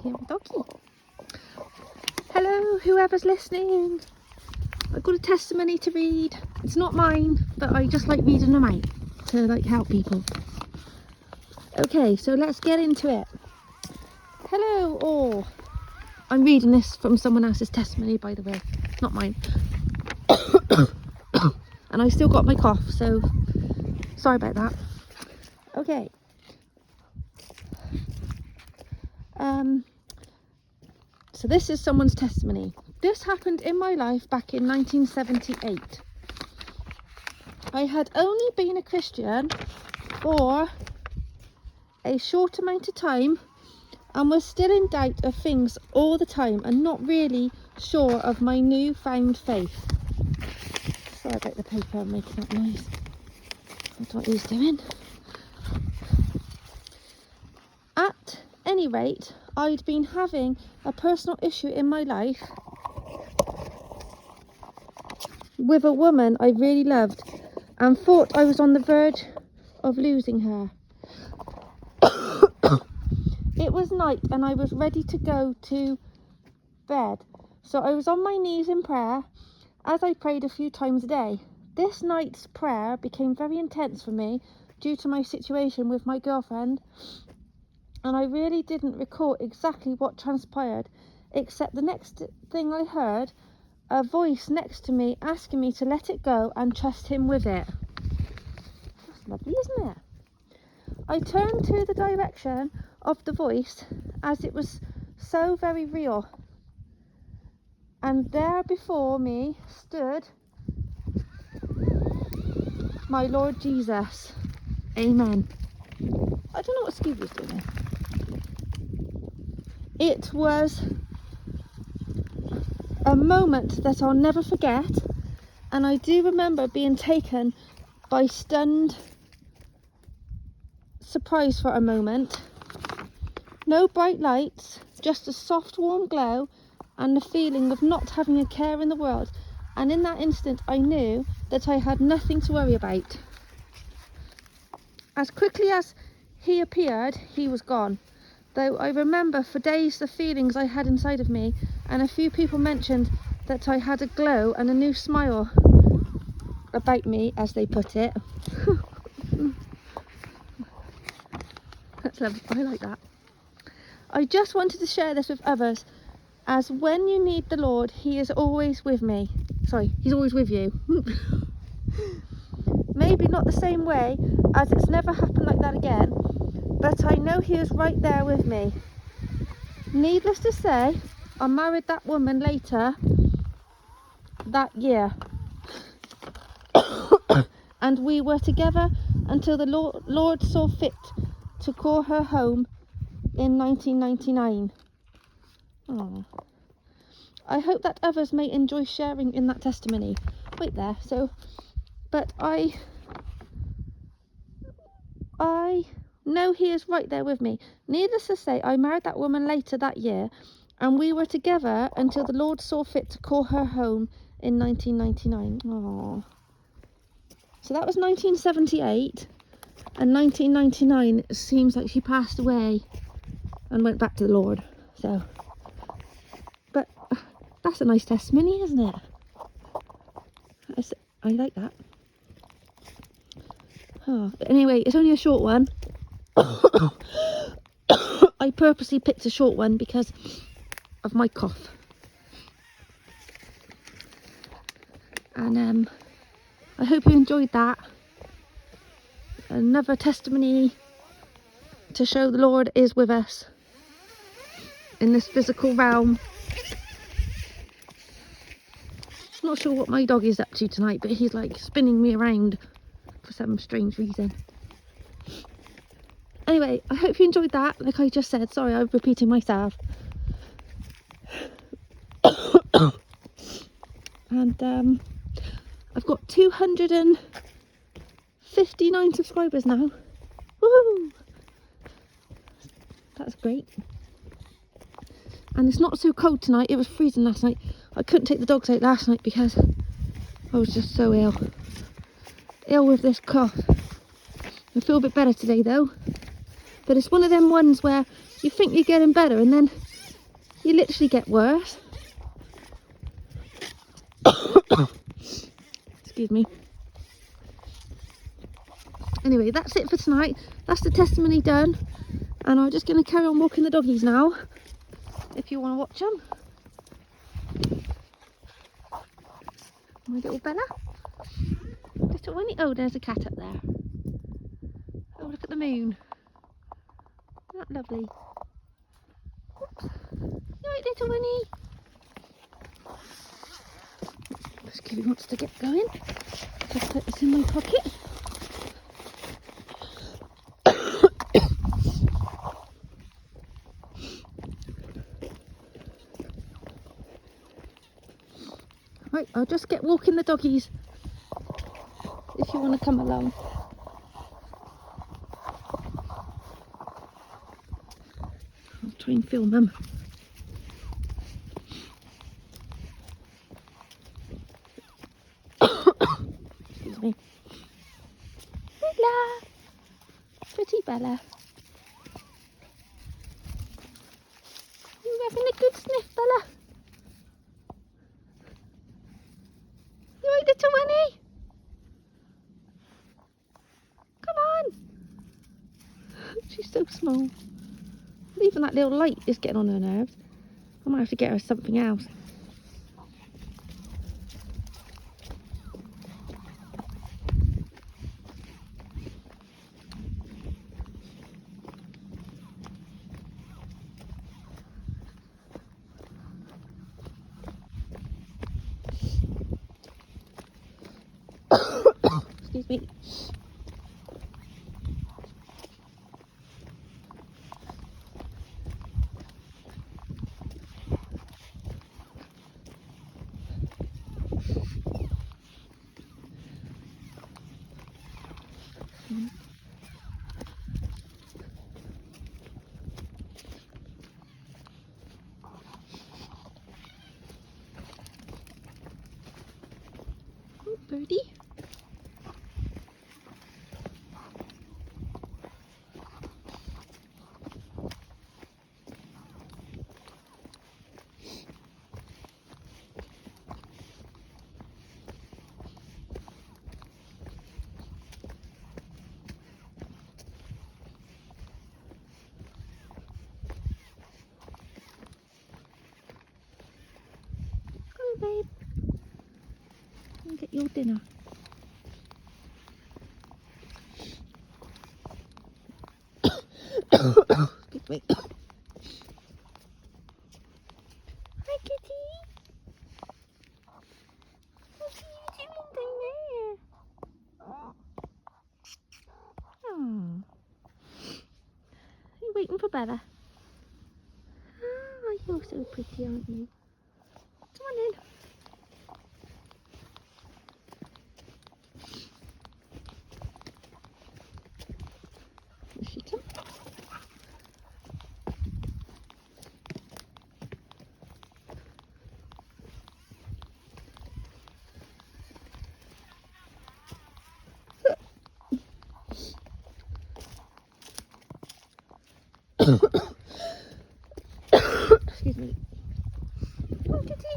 Hear my doggy. Hello, whoever's listening. I've got a testimony to read. It's not mine, but I just like reading them out to like help people. Okay, so let's get into it. Hello all. I'm reading this from someone else's testimony, by the way, not mine. And I still got my cough, so sorry about that. Okay. So this is someone's testimony. This happened in my life back in 1978. I had only been a Christian for a short amount of time and was still in doubt of things all the time and not really sure of my newfound faith. Sorry about the paper making that noise. That's what he's doing. At any rate, I'd been having a personal issue in my life with a woman I really loved and thought I was on the verge of losing her. It was night and I was ready to go to bed, so I was on my knees in prayer as I prayed a few times a day. This night's prayer became very intense for me due to my situation with my girlfriend, and I really didn't recall exactly what transpired, except the next thing I heard, a voice next to me asking me to let it go and trust him with it. That's lovely, isn't it? I turned to the direction of the voice as it was so very real. And there before me stood my Lord Jesus. Amen. I don't know what Scooby's doing. It was a moment that I'll never forget, and I do remember being taken by stunned surprise for a moment. No bright lights, just a soft warm glow and the feeling of not having a care in the world, and in that instant I knew that I had nothing to worry about. As quickly as he appeared, he was gone, though I remember for days the feelings I had inside of me, and a few people mentioned that I had a glow and a new smile about me, as they put it. That's lovely. I like that. I just wanted to share this with others, as when you need the Lord, he is always with me. Sorry, he's always with you. Maybe not the same way, as it's never happened like that again, but I know he is right there with me. Needless to say, I married that woman later that year. And we were together until the Lord saw fit to call her home in 1999. Aww. I hope that others may enjoy sharing in that testimony. Wait there, but I know he is right there with me. Needless to say, I married that woman later that year, and we were together until the Lord saw fit to call her home in 1999. Aww. So that was 1978, and 1999 it seems like she passed away and went back to the Lord. So, but that's a nice testimony, isn't it? I like that. Oh, anyway, it's only a short one. I purposely picked a short one because of my cough. And I hope you enjoyed that. Another testimony to show the Lord is with us in this physical realm. Not sure what my dog is up to tonight, but he's like spinning me around for some strange reason. Anyway, I hope you enjoyed that. Like I just said, sorry, I'm repeating myself. And I've got 259 subscribers now. Woohoo! That's great. And it's not so cold tonight. It was freezing last night. I couldn't take the dogs out last night because I was just so ill with this cough. I feel a bit better today though, but it's one of them ones where you think you're getting better and then You literally get worse. Excuse me. Anyway, that's it for tonight. That's the testimony done. And I'm just going to carry on walking the doggies now, if you want to watch them. My little Bella. Little Winnie. Oh, there's a cat up there. Oh, look at the moon. Isn't that lovely? Oops. You right, little Winnie? This kitty wants to get going. Just put this in my pocket. Right, I'll just get walking the doggies if you want to come along. I'll try and film them. Excuse me. Bella! Pretty Bella. You having a good sniff, Bella? You right, little Winnie? Come on! She's so small. Even that little light is getting on her nerves. I might have to get her something else. Excuse me. Oh, birdie. Come, babe. And get your dinner. Excuse me. Hi, kitty. What are you doing down there? Oh. Are you waiting for Bella? Oh, you're so pretty, aren't you? Come on in. Here she comes. Excuse me. Oh, kitty.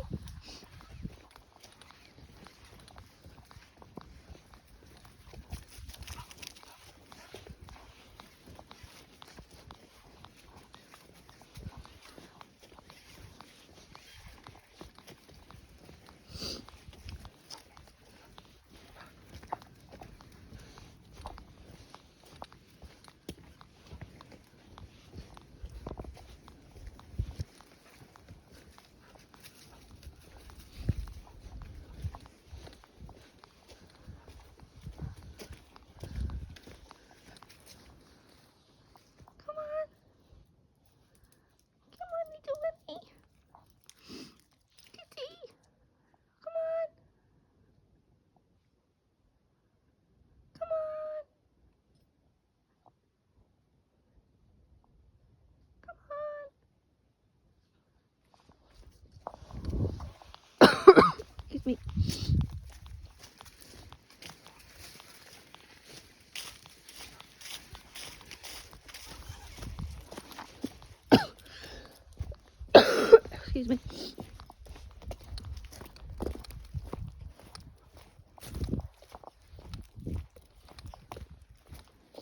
Excuse me.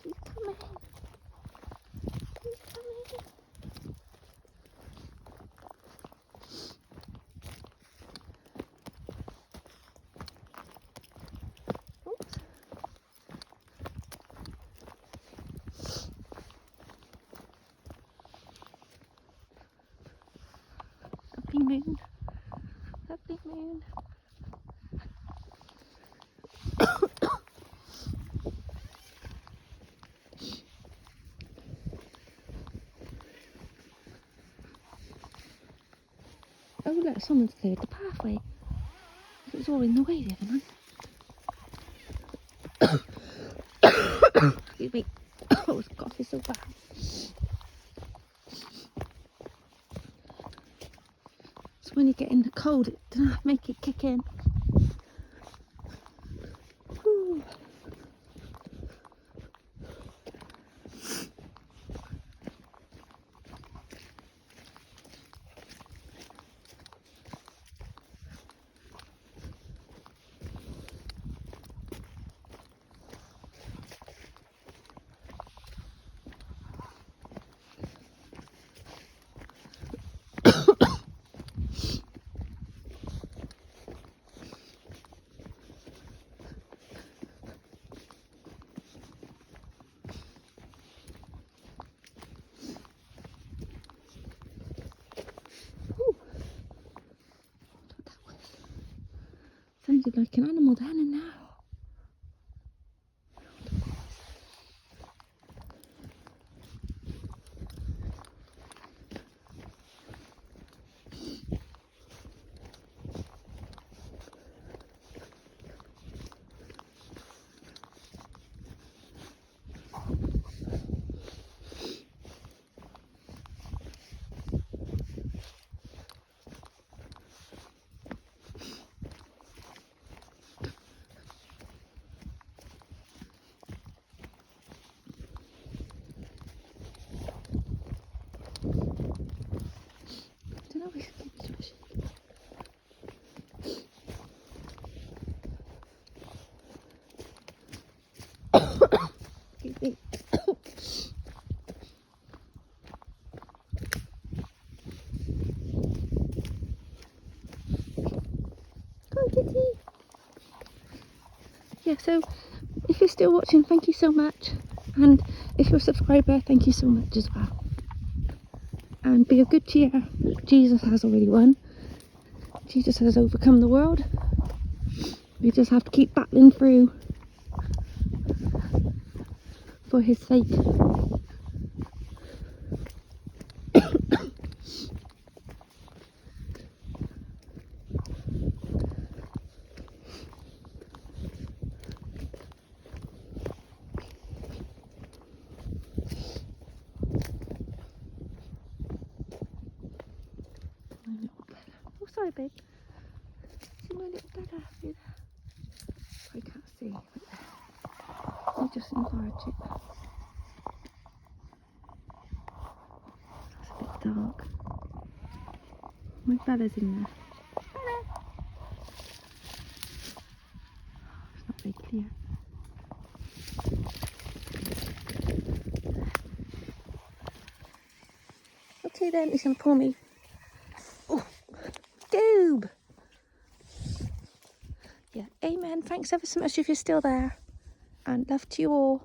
She's coming. She's coming. Oops. Lovely moon. Lovely moon. Oh look, someone's cleared the pathway. It was all in the way the other night. Excuse me. Oh, this cough is so bad. So when you get in the cold, it doesn't make it kick in. Ooh. Sounded like an animal down in there. I don't know, we should keep it. Excuse me. Come, kitty. Yeah, so if you're still watching, thank you so much. And if you're a subscriber, thank you so much as well. And be of good cheer. Jesus has already won. Jesus has overcome the world. We just have to keep battling through for his sake. Oh, sorry, babe. See my little Bella? See there? I can't see. I'll just enlarge it. It's a bit dark. My Bella's in there. Bella! It's not very clear. Okay then, he's going to pull me. Oh, Goob! Yeah, amen. Thanks ever so much if you're still there. And love to you all.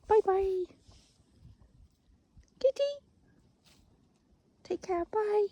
Bye bye. Kitty. Take care. Bye.